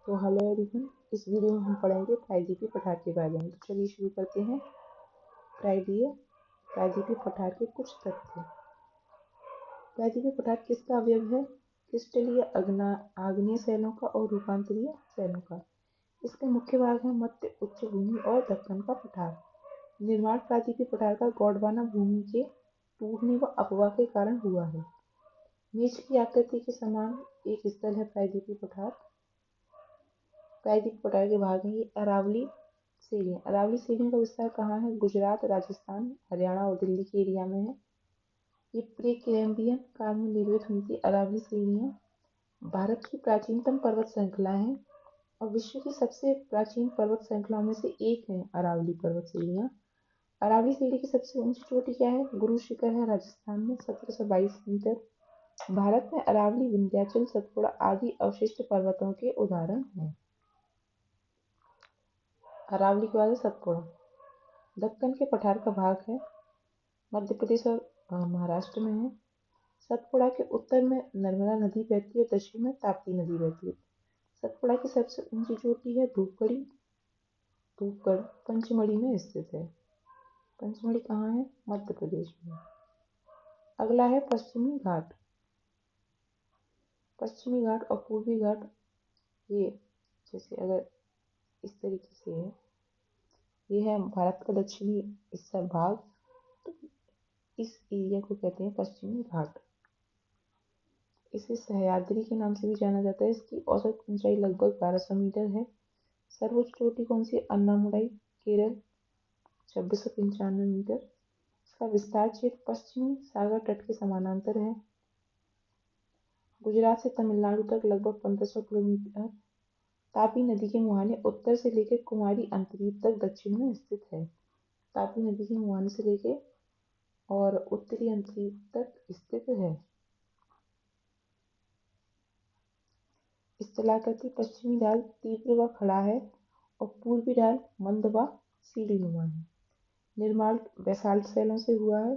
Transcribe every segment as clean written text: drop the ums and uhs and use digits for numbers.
तो hello everyone, इस video में हम पढ़ेंगे प्रायद्वीपीय पठार के बारे में। तो चलिए शुरू करते हैं। प्रायद्वीपीय पठार के कुछ तथ्य। प्रायद्वीपीय पठार किसका अवयव है? क्रिस्टलीय आग्नेय शैलों का और रूपांतरीय शैलों का। इसके मुख्य भाग हैं मध्य उच्च भूमि और दक्कन का पठार। निर्माण प्रायद्वीपीय पठार का गोंडवाना भूमि के टूटने व अपवाह के कारण हुआ है। मेज की आकृति के समान एक स्थल है प्रायद्वीपीय पठार। प्रायद्वीपीय पठार के भाग हैं ये अरावली श्रेणियाँ। अरावली श्रेणियों का विस्तार कहाँ है? गुजरात, राजस्थान, हरियाणा और दिल्ली के एरिया में है। ये प्री कैम्ब्रियन काल में निर्मित हुई थी अरावली श्रेणियाँ। भारत की प्राचीनतम पर्वत श्रृंखला है और विश्व की सबसे प्राचीन पर्वत श्रृंखलाओं में से एक है अरावली पर्वत श्रेणियाँ। अरावली श्रेणी की सबसे ऊंची चोटी क्या है? गुरु शिखर है राजस्थान में 1722 मीटर। भारत में अरावली, विंध्याचल, सतपुड़ा आदि अवशिष्ट पर्वतों के उदाहरण हैं। अरावली के बाद है सतपुड़ा। दक्कन के पठार का भाग है, मध्य प्रदेश और महाराष्ट्र में है। सतपुड़ा के उत्तर में नर्मदा नदी बहती है, दक्षिण में ताप्ती नदी बहती है। सतपुड़ा की सबसे ऊंची चोटी है धूपगढ़ पंचमढ़ी में स्थित है। पंचमढ़ी कहाँ है? मध्य प्रदेश में। अगला है पश्चिमी घाट। पश्चिमी घाट और पूर्वी घाट, ये जैसे अगर इस तरीके से है, ये है भारत का दक्षिणी हिस्सा भाग, तो इस एरिया को कहते हैं पश्चिमी घाट। इसे सह्याद्री के नाम से भी जाना जाता है। इसकी औसत ऊंचाई लगभग 1200 मीटर है। सर्वोच्च चोटी कौन सी? अन्नामुलाई, केरल 2695 मीटर। इसका विस्तार क्षेत्र पश्चिमी सागर तट के समानांतर है। गुजरात से तमिलनाडु तक लगभग 1500 किलोमीटर। तापी नदी के मुहाने उत्तर से लेकर कुमारी अंतरीप तक दक्षिण में स्थित है। तापी नदी के मुहाने से लेकर और उत्तरी अंतरीप तक स्थित है। स्थलाकृति पश्चिमी ढाल तीव्र व खड़ा है और पूर्वी ढाल मंद व सीढ़ीनुमा है। निर्माण बेसाल्ट शैलों से हुआ है।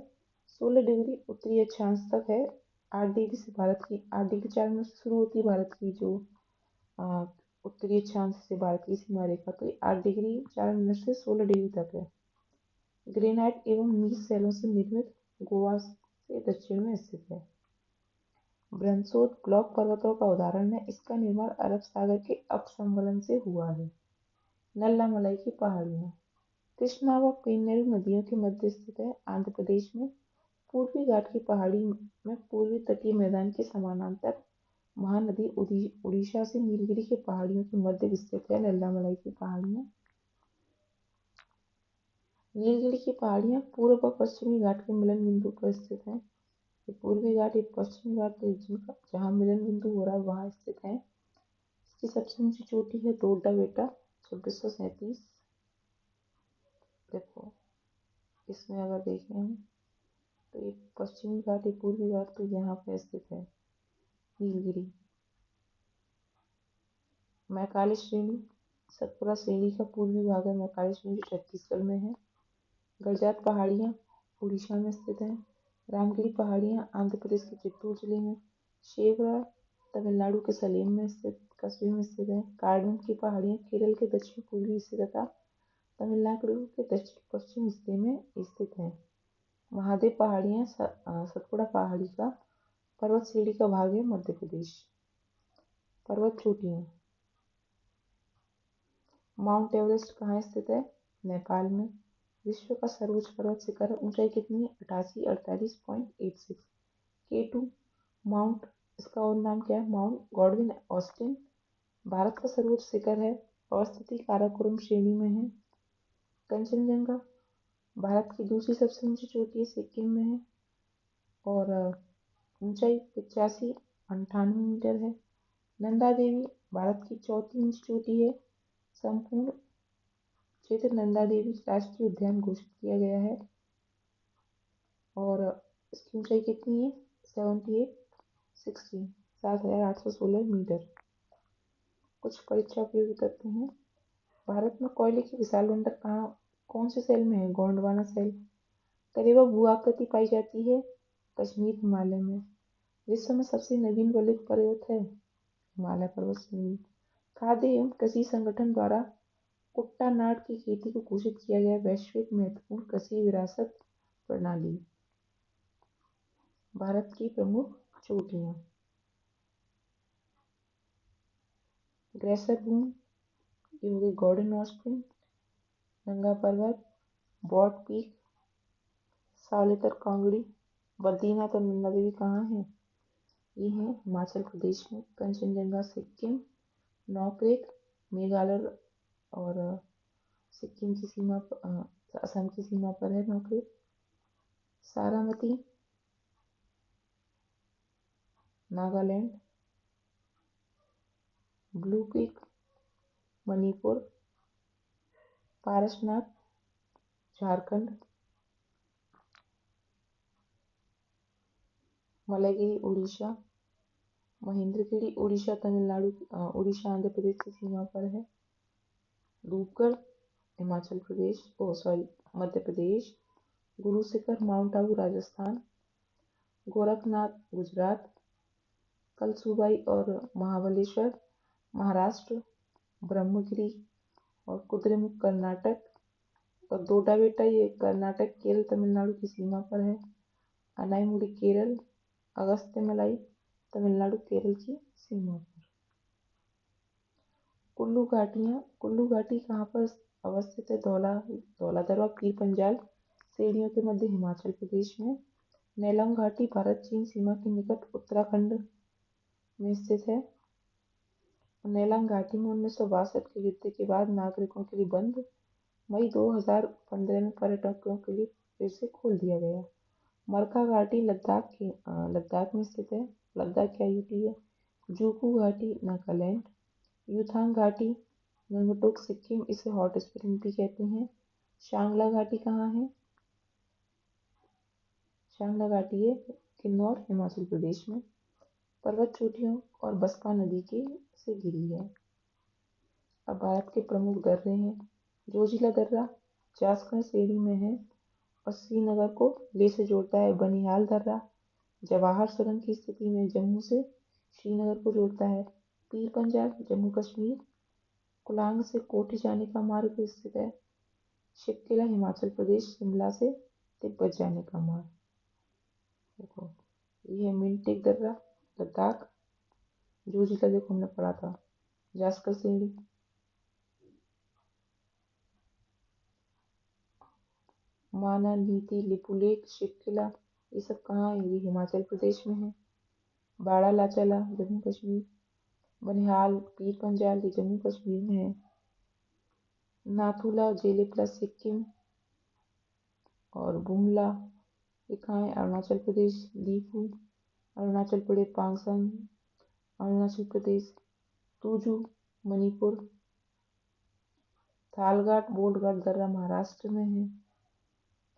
16 डिग्री उत्तरी अक्षांश तक है। 8 डिग्री से 8 डिग्री 4 मिनट से शुरू होती है भारत की जो उत्तरी अक्षांश से भारत की सीमा रेखा, तो 8 डिग्री 4 मिनट से 16 डिग्री तक है। ग्रेनाइट एवं मीस शैलों से निर्मित गोवा से दक्षिण में स्थित है। ब्रह्मोत्सव ब्लॉक पर्वतों का उदाहरण है। इसका निर्माण अरब सागर के अपसंवलन से हुआ है। नल्लामलाई की पहाड़ियाँ कृष्णा व पेन्नेरू नदियों के मध्य स्थित है, आंध्र प्रदेश में। पूर्वी घाट की पहाड़ी में पूर्वी तटीय मैदान के समानांतर महानदी उड़ीसा से नीलगिरी की पहाड़ियों के मध्य विस्तृत है। नल्लामलाई की पहाड़ियाँ, नीलगिरी की पहाड़ियाँ पूर्व व पश्चिमी घाट के मिलन बिंदु पर स्थित हैं। ये पूर्वी घाट, ये पश्चिमी घाट, जहाँ मिलन बिंदु हो रहा है वहाँ स्थित है। इसकी सबसे ऊंची चोटी है डोडा बेटा 2637। देखो इसमें अगर देखें हम तो ये पश्चिमी घाट, ये पूर्वी घाट, तो यहाँ पे स्थित है नीलगिरी। मैकाली श्रेणी सतपुड़ा श्रेणी का पूर्वी भाग है। मैकाली श्रेणी छत्तीसगढ़ में है। गड़जात पहाड़ियाँ उड़ीसा में स्थित हैं। रामगिरी पहाड़ियाँ आंध्र प्रदेश के चित्तूर जिले में। शेवरा तमिलनाडु के सलेम में स्थित कस्बे में स्थित है। कार्डन की पहाड़ियाँ केरल के दक्षिण पूर्वी हिस्से तथा तमिलनाडु के दक्षिण पश्चिम हिस्से में स्थित हैं। महादेव पहाड़ियाँ सतपुड़ा पहाड़ी का पर्वत श्रेणी का भाग है, मध्य प्रदेश। पर्वत चोटियाँ माउंट एवरेस्ट कहाँ स्थित है? नेपाल में। विश्व का सर्वोच्च पर्वत शिखर है। ऊंचाई कितनी है? 8848.86। K2 माउंट, इसका और नाम क्या है? माउंट गॉडविन ऑस्टिन भारत का सर्वोच्च शिखर है और स्थिति काराकोरम श्रेणी में है। कंचनजंगा भारत की दूसरी सबसे ऊंची चोटी है, सिक्किम में है और ऊंचाई 8598 मीटर है। नंदा देवी भारत की चौथी ऊंची चोटी है। संपूर्ण क्षेत्र नंदा देवी राष्ट्रीय उद्यान घोषित किया गया है और इसकी ऊंचाई कितनी है? 7816 मीटर। कुछ परीक्षा उपयोगी तथ्य हैं। भारत में कोयले की विशाल भंडार कौन से सेल में है? गोंडवाना सेल। करेवा भू आकृति पाई जाती है कश्मीर हिमालय में। विश्व में सबसे नवीन वलयिक पर्वत है हिमालय पर्वत श्रेणी। खाद्य एवं कृषि संगठन द्वारा कुट्टानाड की खेती को घोषित किया गया वैश्विक महत्वपूर्ण कृषि विरासत प्रणाली। भारत की प्रमुख चोटियां: ग्रेसर बूम, ये हो गई गॉर्डन ऑस्टिन, नंगा पर्वत, बॉट पीक, सावलेतर कांगड़ी। बद्रीनाथ और नंदा देवी कहाँ है? ये है हिमाचल प्रदेश में। कंचनजंगा सिक्किम, नौक्रेक मेघालय और सिक्किम की सीमा पर, असम की सीमा पर है नौक्रेक। सारामती नागालैंड, ब्लू पीक मणिपुर, पारसनाथ झारखंड, मलयगिरी उड़ीसा, महेंद्रगिरी उड़ीसा तमिलनाडु, उड़ीसा आंध्र प्रदेश की सीमा पर है। धूपगढ़ हिमाचल प्रदेश, मध्य प्रदेश। गुरु शिखर माउंट आबू राजस्थान, गोरखनाथ गुजरात, कलसूबाई और महाबलेश्वर महाराष्ट्र, ब्रह्मगिरी और कुद्रेमुख कर्नाटक और डोडा बेटा ये कर्नाटक केरल तमिलनाडु की सीमा पर है। अनाईमुड़ी केरल, अगस्त्यमलाई तमिलनाडु केरल की सीमा पर। कुल्लू घाटियाँ, कुल्लू घाटी कहाँ पर अवस्थित है? धौलाधरवा पीर पंजाल श्रेणियों के मध्य हिमाचल प्रदेश में। नेलम घाटी भारत चीन सीमा के निकट उत्तराखंड में स्थित है। नेलम घाटी में 1962 के युद्ध के बाद नागरिकों के लिए बंद मई 2015 में पर्यटकों के लिए फिर से खोल दिया गया। मरका घाटी लद्दाख में स्थित है। लद्दाख क्या यूटी है। जूकू घाटी नागालैंड, युथांग घाटी गंगटोक सिक्किम, इसे हॉट स्प्रिंग भी कहते हैं। शांगला घाटी कहाँ है? शांगला घाटी है किन्नौर हिमाचल प्रदेश में। पर्वत चोटियों और बसपा नदी के से घिरी है। अब भारत के प्रमुख दर्रे हैं। जोजिला दर्रा जासकर श्रेणी में है और श्रीनगर को लेह से जोड़ता है। बनिहाल दर्रा जवाहर सुरंग की स्थिति में जम्मू से श्रीनगर को जोड़ता है। पीर पंजाल जम्मू कश्मीर कुलांग से कोठी जाने का मार्ग स्थित है। शिवकिला हिमाचल प्रदेश शिमला से तिब्बत जाने का मार्ग। देखो ये है मिंटेक दर्रा लद्दाख। जोजिला देखो हमने पढ़ा था जासकर श्रेणी। माना नीति लिपुलेख शिवकिला ये सब कहाँ है? ये हिमाचल प्रदेश में है। बाड़ा लाचला जम्मू कश्मीर, बनिहाल पीर पंजाल ये जम्मू कश्मीर में है। नाथुला जेलेपला सिक्किम और बुमला ये कहाँ है? अरुणाचल प्रदेश। लीफू अरुणाचल प्रदेश, पांगसंग अरुणाचल प्रदेश, तुजू मणिपुर, थालघाट बोलघाट दर्रा महाराष्ट्र में है।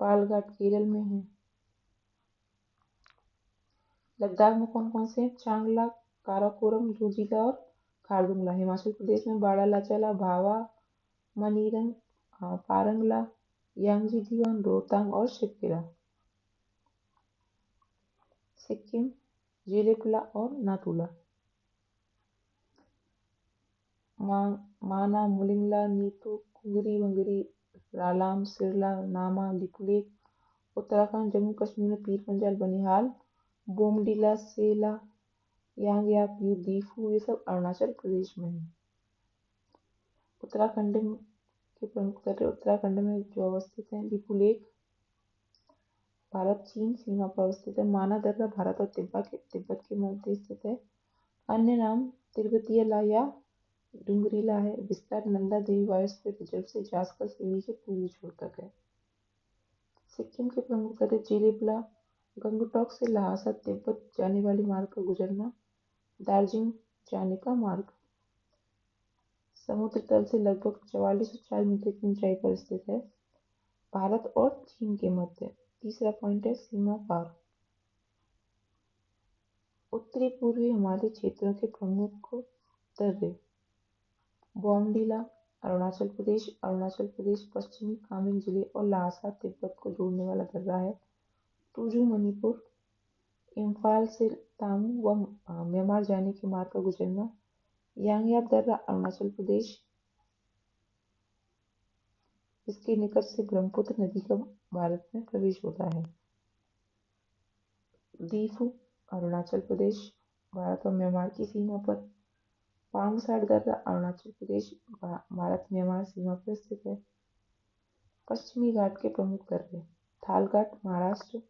पालघाट केरल में है। लद्दाख में कौन कौन से हैं? चांगला, काराकोरम, जोजिला और खारदुंगला। हिमाचल प्रदेश में बाड़ा लाचला, भावा, मनीरंग, पारंगला, यांगजी दीवान, रोहतांग और शिवकिला। सिक्किम जेलेपला और नाथुला। माना मुलिंगला, नीतू, कुंगरी वंगरी, रालाम, सिरला, नामा, लिपुलेख। उत्तराखंड जम्मू कश्मीर में पीर पंजाल, बनिहाल, बोमडीला, सेला, यांगयाप, दीफू ये सब अरुणाचल प्रदेश में है। उत्तराखंड के प्रमुख दर्रे उत्तराखंड में जो अवस्थित हैं। लिपुलेख भारत चीन सीमा पर अवस्थित है। माना दर्रा भारत और तिब्बत के मध्य स्थित है। अन्य नाम तिब्बतीला या डुंगरीला है। विस्तार नंदा देवी बायोस्फीयर रिजर्व से जासकर श्रेणी के पूर्वी छोर तक है। सिक्किम के प्रमुख दर्रे जेलेपला गंगटोक से लहासा तिब्बत जाने वाली मार्ग का गुजरना, दार्जिलिंग जाने का मार्ग। समुद्र तल से लगभग 4404 मीटर की ऊंचाई पर स्थित है। भारत और चीन के मध्य। तीसरा पॉइंट है सीमा पार। उत्तरी पूर्वी हिमालय क्षेत्रों के प्रमुख दर्रे बोमडीला अरुणाचल प्रदेश पश्चिमी कामेंग जिले और लहासा तिब्बत को जोड़ने वाला दर्रा है। तुजू मणिपुर, इम्फाल से तामू व म्यांमार जाने के मार्ग का गुजरना, यांगयाप दर्रा अरुणाचल प्रदेश, इसके निकट से ब्रह्मपुत्र नदी का भारत में प्रवेश होता है। दीफू अरुणाचल प्रदेश, भारत और म्यांमार की सीमा पर। पांगसार दर्रा अरुणाचल प्रदेश, भारत म्यांमार सीमा पर स्थित है। पश्चिमी घाट के प्रमुख दर्रे। थाल घाट महाराष्ट्र,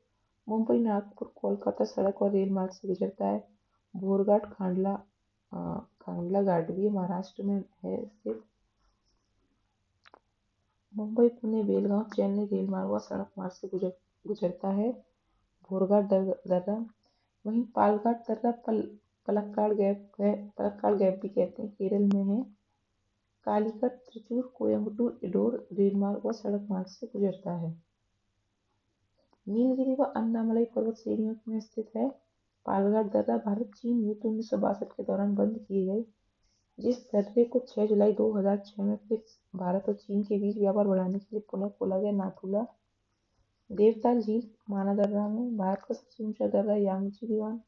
मुंबई नागपुर कोलकाता सड़क और रेल मार्ग से गुजरता है। भोरघाट खांडला घाट भी महाराष्ट्र में है स्थित। मुंबई पुणे बेलगांव चेन्नई रेल मार्ग और सड़क मार्ग से गुजरता है भोरघाट दर्रा। वहीं पालघाट दर्रा पलक्काड़ गैप भी कहते हैं, केरल में है। कालीकट त्रिचूर कोयम्बटूर इडोर रेल मार्ग और सड़क मार्ग से गुजरता है। नीलगिरी व अन्नामलई पर्वत श्रेणियों में स्थित है। पालघाट दर्रा भारत चीन युद्ध 1962 के दौरान बंद किए गए, जिस दर्रे को 6 जुलाई 2006 में फिर भारत और चीन के बीच व्यापार बढ़ाने के लिए पुनः खोला गया। नाथुला देवताल झील माना दर्रा में भारत का सबसे ऊंचा दर्रा यांगची दीवान।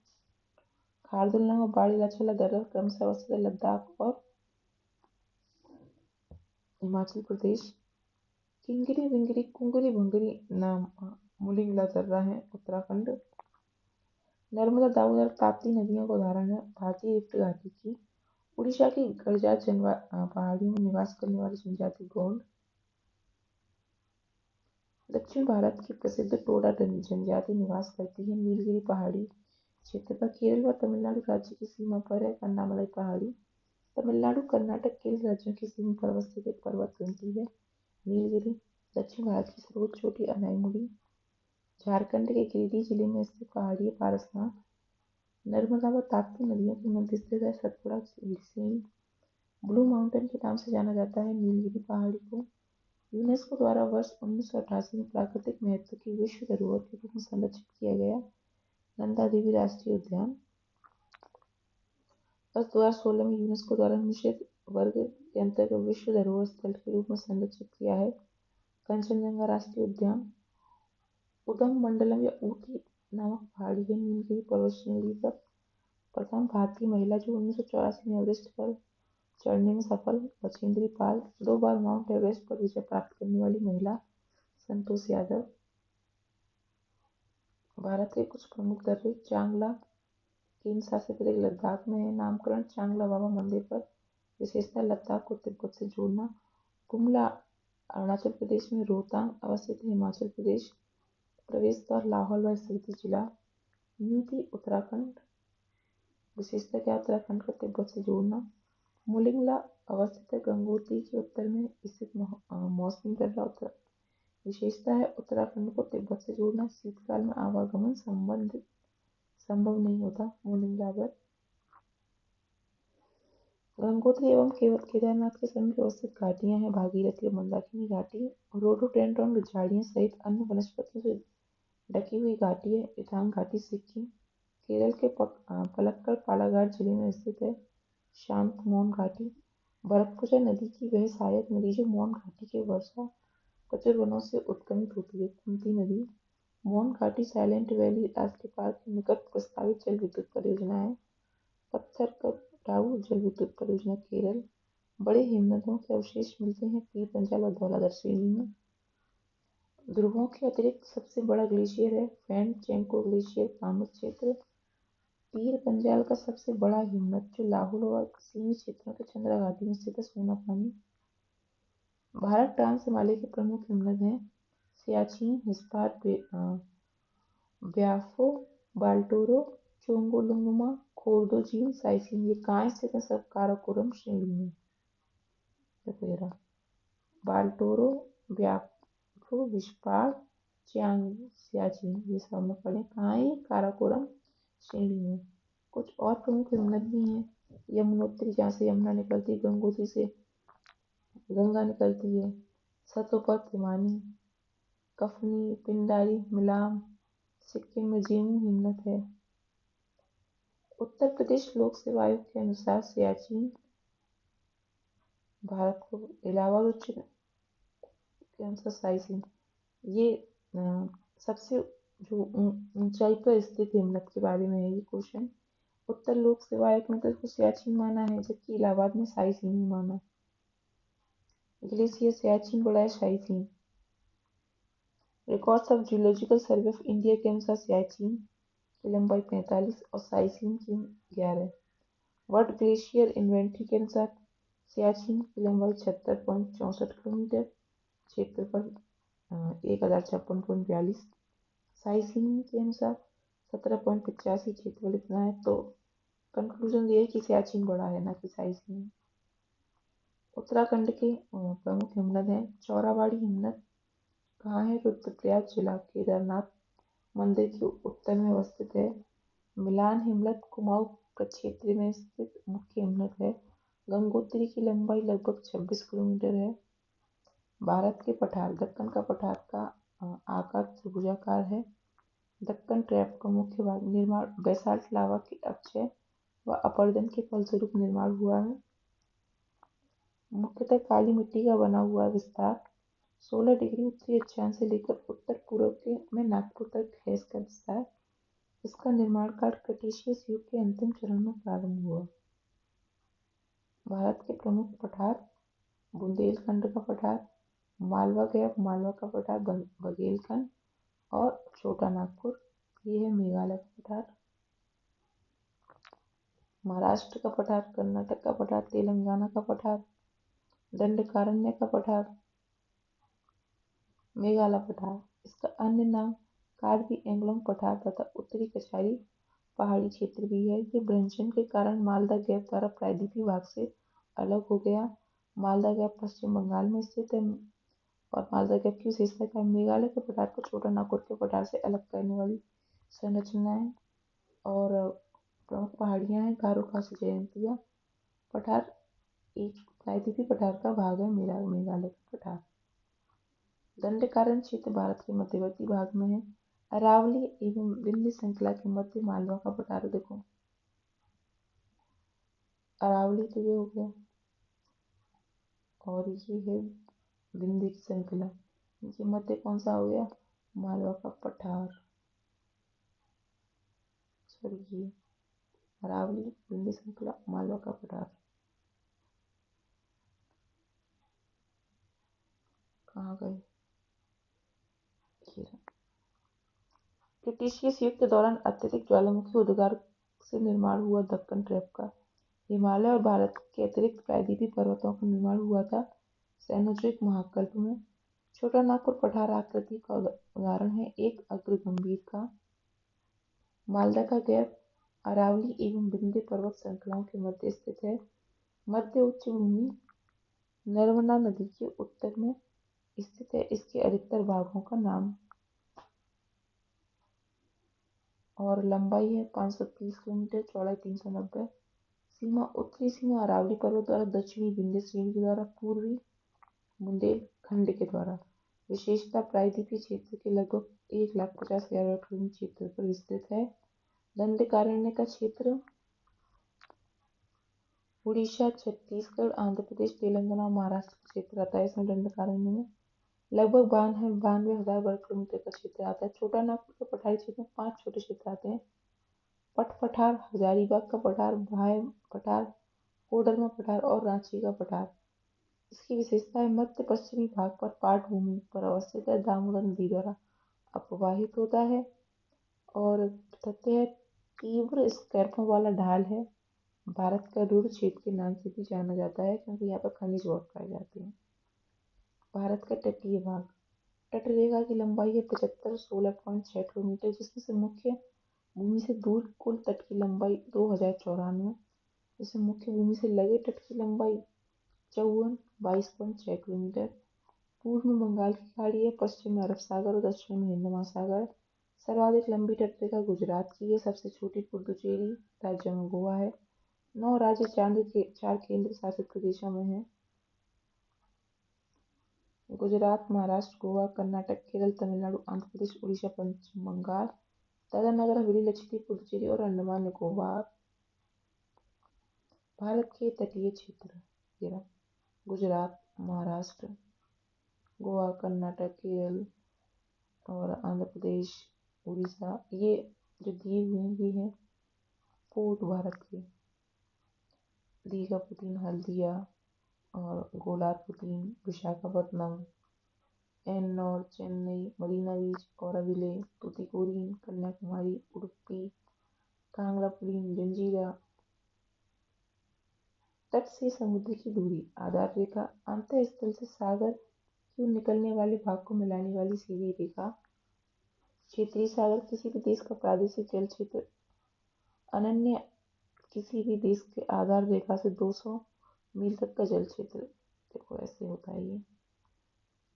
खारदुलना व बाड़ीलाचला दर्रा क्रमशः अवस्थित है लद्दाख और हिमाचल प्रदेश। किंगरी विंगरी कुंगरी भुंगरी नाम मुलिंगला दर्रा है उत्तराखंड। नर्मदा दामोदर ताप्ती नदियों का उदाहरण है भारतीय रिफ्ट घाटी की। उड़ीसा की गड़जात पहाड़ियों में निवास करने वाली जनजाति गोंड। दक्षिण भारत की प्रसिद्ध टोडा जनजाति निवास करती है नीलगिरी पहाड़ी क्षेत्र पर। केरल व तमिलनाडु राज्य की सीमा पर है अन्नामलई पहाड़ी। तमिलनाडु कर्नाटक केरल राज्यों की सीमा पर अवस्थित एक पर्वत श्रृंखला है नीलगिरी। दक्षिण भारत की सर्वोच्च चोटी अनाईमुड़ी। झारखंड के गिरिडीह जिले में स्थित पहाड़ी है पारसनाथ। नर्मदा व ताप्ती नदियों के मध्य स्थित है सतपुड़ा श्रेणी। ब्लू माउंटेन के नाम से जाना जाता है नीलगिरी पहाड़ी को। यूनेस्को द्वारा वर्ष 1988 में प्राकृतिक महत्व की विश्व धरोहर के रूप में संरक्षित किया गया नंदा देवी राष्ट्रीय उद्यान। वर्ष 2016 में यूनेस्को द्वारा निषिद्ध वर्ग के अंतर्गत विश्व धरोहर स्थल के रूप में संरक्षित किया है कंचनजंगा राष्ट्रीय उद्यान। उदम मंडलम या ऊटी नामक पहाड़ी है नीलगिरी पर्वत श्रेणी पर। प्रथम भारतीय महिला जो 1984 में एवरेस्ट पर चढ़ने में सफल बछेंद्री पाल। 2 बार माउंट एवरेस्ट पर विजय प्राप्त करने वाली महिला संतोष यादव। भारत के कुछ प्रमुख दर्रे। चांगला केंद्र शासित प्रदेश लद्दाख में है। नामकरण चांगला बाबा मंदिर पर। विशेषता लद्दाख को तिब्बत से जोड़ना। कुमला अरुणाचल प्रदेश में। रोहतांग अवस्थित है हिमाचल प्रदेश। प्रवेश द्वार लाहौल व स्पीति जिला। यूटी उत्तराखंड। विशेषता क्या उत्तराखंड को तिब्बत से जोड़ना। मुलिंगला अवस्थित है गंगोत्री के उत्तर में स्थित मौसमी दर्रा उत्तर। विशेषता है उत्तराखंड को तिब्बत से जोड़ना। शीतकाल में आवागमन संभव नहीं होता मुलिंगला पर। गंगोत्री एवं केदारनाथ के समीप अवस्थित घाटियां हैं भागीरथी और मंदाकिनी घाटी। रोडोडेंड्रॉन झाड़ियों सहित अन्य वनस्पतियों से ढकी हुई घाटी है इथांग घाटी सिक्किम। केरल के पलक्कड़ पालाघाट जिले में स्थित है शांत मौन घाटी। भरतपुजा नदी की वह सहायक नदी जो मौन घाटी के वर्षा प्रचुर वनों से उत्क्रमित होती है कुंती नदी। मौन घाटी साइलेंट वैली राष्ट्रीय पार्क के निकट प्रस्तावित जल विद्युत परियोजना है। पत्थरकडाऊ जल विद्युत परियोजना केरल। बड़े हिमनदों के अवशेष मिलते हैं पीर पंजाल और धौलाधर श्रेणी में। ध्रुवों के अतिरिक्त सबसे बड़ा ग्लेशियर है फैंड चेंको ग्लेशियर कामत क्षेत्र। पीर पंजाल का सबसे बड़ा हिमनद जो लाहौल और सीमी क्षेत्रों के चंद्रा घाटी में स्थित है सोना पानी। भारत ट्रांस हिमालय के प्रमुख हिमनद हैं सियाचिन हिस्पार ब्याफो बाल्टोरो चोंगोलुंगमा खोर्दोजीन साइसिन। ये कहाँ स्थित है सब काराकोरम श्रेणी में। वगैरह बाल्टोरो ब्याफो हिस्पार सियाचिन ये सब में पढ़े कहाँ है काराकोरम श्रेणी में। कुछ और प्रमुख हिमनद भी हैं यमुनोत्री जहाँ से यमुना निकलती है। गंगोत्री से गंगा निकलती है। सतोपथ हिमानी कफनी पिंडारी मिलाम। सिक्किम में जेमू हिमनद है। उत्तर प्रदेश लोक सेवा आयोग के अनुसार सियाचिन भारत को इलाहाबाद उच्च के अनुसार साइसिन ये सबसे जो ऊंचाई पर स्थित हिमनद के बारे में है ये क्वेश्चन। उत्तर लोक सेवा आयोग ने तो इसको सियाचिन माना है, जबकि इलाहाबाद में शाही सिंह माना। ग्लेशियर सियाचिन बड़ा है Shahi Singh. Records of geological survey of India के अनुसार सियाचिन की लंबाई 45 और शाही सिंह की 11। वर्ल्ड ग्लेशियर इन्वेंट्री के अनुसार सियाचिन की लंबाई 76.64 किलोमीटर, क्षेत्रफल 1056.42। शाही सिंह के अनुसार 17.85 क्षेत्रफल इतना है। तो कंक्लूजन ये है कि सियाचिन बड़ा है, ना कि शाही सिंह। उत्तराखंड के प्रमुख हिमनद हैं। चौराबाड़ी हिमनद कहाँ है? रुद्रप्रयाग जिला केदारनाथ मंदिर के उत्तर में अवस्थित है। मिलान हिमनद कुमाऊं प्रक्षेत्र में स्थित मुख्य हिमनद है। गंगोत्री की लंबाई लगभग 26 किलोमीटर है। भारत के पठार। दक्कन का पठार का आकार त्रिभुजाकार है। दक्कन ट्रैप का मुख्य भाग निर्माण बेसाल्ट लावा के अपक्षय व अपरदन के फलस्वरूप निर्माण हुआ है। मुख्यतः काली मिट्टी का बना हुआ विस्तार 16 डिग्री उत्तरी अक्षांश से लेकर उत्तर पूर्व में नागपुर तक है इसका विस्तार। इसका निर्माण कार्य क्रेटेशियस युग के अंतिम चरण में प्रारंभ हुआ। भारत के प्रमुख पठार। बुंदेलखंड का पठार, मालवा गैप मालवा का पठार, बघेलखंड और छोटा नागपुर। ये है मेघालय का पठार। महाराष्ट्र का पठार, कर्नाटक का पठार, तेलंगाना का पठार, दंडकारण्य का पठार, मेघालय पठार। इसका अन्य नाम कार्बी एंगलोंग पठार तथा उत्तरी कछारी पहाड़ी क्षेत्र भी है। ये भ्रंशन के कारण मालदा गैप द्वारा प्रायद्वीपीय भाग से अलग हो गया। मालदा गैप पश्चिम बंगाल में स्थित है और मालदा गैप की विशेषता है मेघालय के पठार को छोटा नागपुर के पठार से अलग करने वाली संरचना है। और प्रमुख पहाड़ियाँ हैं गारो खासी जयंतिया पठार एक प्रायद्वीपीय पठार का भाग है। मेघालय का पठार। दंडकारण्य क्षेत्र भारत के मध्यवर्ती भाग में है। अरावली एवं विंध्य श्रृंखला के मध्य मालवा का पठार। देखो अरावली तो ये हो गया और ये है विंध्य की श्रृंखला। ये मध्य कौन सा हो गया? मालवा का पठार। सॉरी ये अरावली विंध्य श्रृंखला मालवा का पठार कहाँ गए? क्रिटेशियस युग के दौरान अत्यधिक ज्वालामुखी उद्गार से निर्माण हुआ दक्कन ट्रैप का हिमालय और भारत के अतिरिक्त प्रायद्वीपीय पर्वतों का निर्माण हुआ था सैनोज़ोइक महाकल्प में। छोटा नागपुर पठार आकृति का उदाहरण है एक अग्र गंभीर का। मालदा का गैप अरावली एवं विंध्य पर्वत श्रृंखलाओं के मध्य स्थित है। मध्य उच्च भूमि नर्मदा नदी के उत्तर में स्थित है। इसके अधिकतर भागों का नाम और लंबाई है 530 किलोमीटर, चौड़ाई 390। सीमा उत्तरी सीमा अरावली पर्वत द्वारा, दक्षिणी विंध्य श्रेणी के द्वारा, पूर्वी बुंदेलखंड के द्वारा। विशेषता प्रायद्वीपीय क्षेत्र के लगभग 1,50,000 वर्ग किलोमीटर क्षेत्र पर विस्तृत है। दंडकारण्य का क्षेत्र उड़ीसा, छत्तीसगढ़, आंध्र प्रदेश, तेलंगाना और महाराष्ट्र का क्षेत्र आता है। इसमें दंडकारण्य में लगभग 92,000 वर्ग किलोमीटर का क्षेत्र आता है। छोटा नागपुर के पठारी क्षेत्र में 5 छोटे क्षेत्र आते हैं। पट पठार, हजारीबाग का पठार, भाय पठार, कोडरमा पठार और रांची का पठार। इसकी विशेषता है मध्य पश्चिमी भाग पर पाट भूमि पर अवस्थित है। दामोदर नदी द्वारा अपवाहित होता है और तथ्य है तीव्र स्कैर्पों वाला ढाल है। भारत का रुड़ क्षेत्र के नाम से भी जाना जाता है क्योंकि यहाँ पर खनिज बहुत पाए जाते हैं। भारत का तटीय भाग। तटरेखा की लंबाई है 7516.6 किलोमीटर, जिसमें से मुख्य भूमि से दूर कुल तट की लंबाई 2094, जिसमें मुख्य भूमि से लगे तट की लंबाई 22.6 किलोमीटर। पूर्व में बंगाल की खाड़ी है, पश्चिम में अरब सागर और दक्षिण में हिंद महासागर। सर्वाधिक लंबी तटरेखा गुजरात की है, सबसे छोटी पुडुचेरी राज्य में गोवा है। 9 राज्य 4 केंद्र शासित प्रदेशों में है। गुजरात, महाराष्ट्र, गोवा, कर्नाटक, केरल, तमिलनाडु, आंध्र प्रदेश, उड़ीसा, पश्चिम बंगाल, दादरा नगर हवेली, लक्षद्वीप, पुडुचेरी और अंडमान निकोबार। भारत के तटीय क्षेत्र गुजरात, महाराष्ट्र, गोवा, कर्नाटक, केरल और आंध्र प्रदेश, उड़ीसा, ये जो दिए हुए भी हैं पोर्ट भारत के दीघापुतीन, हल्दिया और गोलारपुतीन, विशाखापत्तनम, एन्नौर, चेन्नई, मरीना बीच, औराविले, तूतीकोरिन, कन्याकुमारी, उडुपी, कांगड़ापुलिन, जंजीरा। तट से समुद्र की दूरी, आधार रेखा, अंतः स्थल से सागर की ओर निकलने वाले भाग को मिलाने वाली सीधी रेखा। क्षेत्रीय सागर, किसी भी देश का प्रादेशिक जल क्षेत्र, अनन्य किसी भी देश के आधार रेखा से 200 मील तक का जल क्षेत्र। देखो ऐसे होता है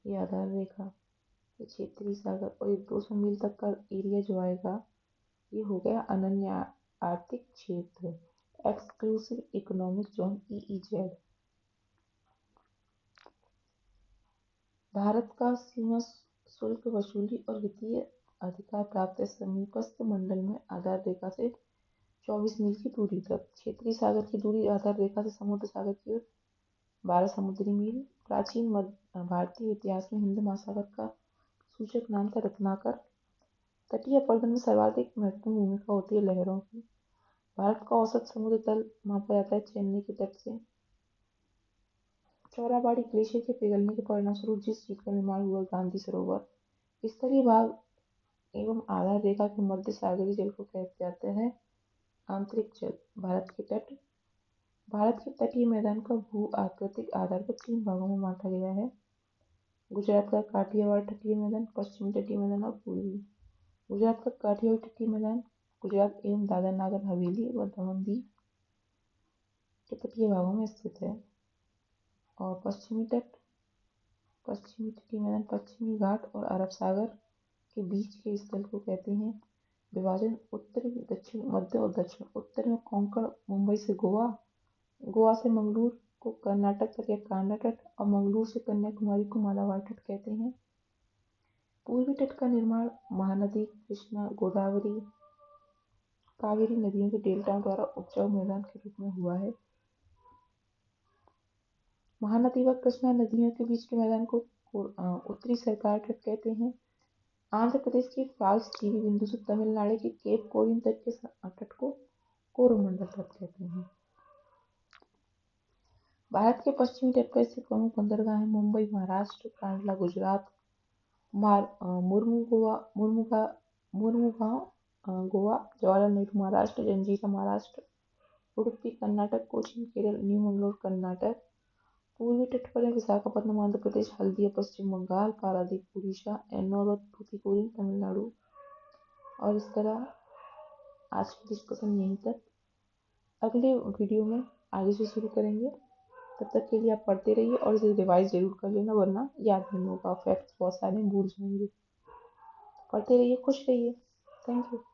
ये आधार रेखा, ये क्षेत्रीय सागर, और ये 200 मील तक का एरिया जो आएगा ये हो गया अनन्य आर्थिक क्षेत्र, exclusive economic zone, EEZ। Bharat का सीमा शुल्क वसूली और वित्तीय अधिकार प्राप्त है समीपस्थ मंडल में आधार रेखा से 24 मील की दूरी तक। क्षेत्रीय सागर की दूरी आधार रेखा से समुद्र सागर की ओर 12 समुद्री मील। प्राचीन भारतीय इतिहास में हिंद महासागर का सूचक नाम था रत्नाकर। तटीय अपरदन में सर्वाधिक महत्वपूर्ण भूमिका होती है लहरों की। भारत का औसत समुद्र तल मापा जाता है चेन्नई के तट से। चौराबाड़ी ग्लेशियर के पिघलने के परिणामस्वरूप जिस झील का निर्माण हुआ, गांधी सरोवर, स्तरीय भाग एवं आधार रेखा के मध्य सागरीय जल को कहते जाते हैं आंतरिक जल। भारत के तटीय मैदान का भू आकृतिक आधार पर 3 भागों में बांटा गया है। गुजरात का काठियावाड़ तटीय मैदान, पश्चिमी तटीय मैदान और पूर्वी। गुजरात का काठियावाड़ तटीय मैदान गुजरात एवं दादरा नागर हवेली व दमन दीव के तटीय भागों में स्थित है। और पश्चिमी तटीय मैदान पश्चिमी घाट और अरब सागर के बीच के स्थल को कहते हैं। विभाजन उत्तरी, दक्षिण, मध्य और दक्षिण। उत्तर में कोंकण, मुंबई से गोवा, गोवा से मंगलूर को कर्नाटक तक या कांडा तट, और मंगलूर से कन्याकुमारी को मालाबार तट कहते हैं। पूर्वी तट का निर्माण महानदी, कृष्णा, गोदावरी, कावेरी नदियों के डेल्टाओं द्वारा उपजाऊ मैदान के रूप में हुआ है। महानदी व कृष्णा नदियों के बीच के मैदान को उत्तरी सरकार तट कहते हैं। आंध्र प्रदेश के फाल्स टीवी बिंदु से तमिलनाडु के केप कोरिन तक के तट को कोरोमंडल तट कहते हैं। भारत के पश्चिमी तट पर स्थित प्रमुख बंदरगाह हैं मुंबई महाराष्ट्र, कांडला गुजरात, मुर्मुगांव गोवा, जवाहरलाल नेहरू महाराष्ट्र, जंजीरा महाराष्ट्र, उडुपी कर्नाटक, कोचीन केरल, न्यू मंगलोर कर्नाटक। पूर्वी तट पर है विशाखापत्तनम आंध्र प्रदेश, हल्दिया पश्चिम बंगाल, पारादीप उड़ीसा, एन्नौर और तूतीकोरिन तमिलनाडु। और इस तरह आज की डिस्कशन यहीं तक। अगले वीडियो में आगे से शुरू करेंगे। तब तक के लिए आप पढ़ते रहिए और इसे रिवाइज जरूर कर लेना, वरना याद नहीं होगा, फैक्ट्स बहुत सारे भूल जाएंगे। पढ़ते रहिए, खुश रहिए। Thank you.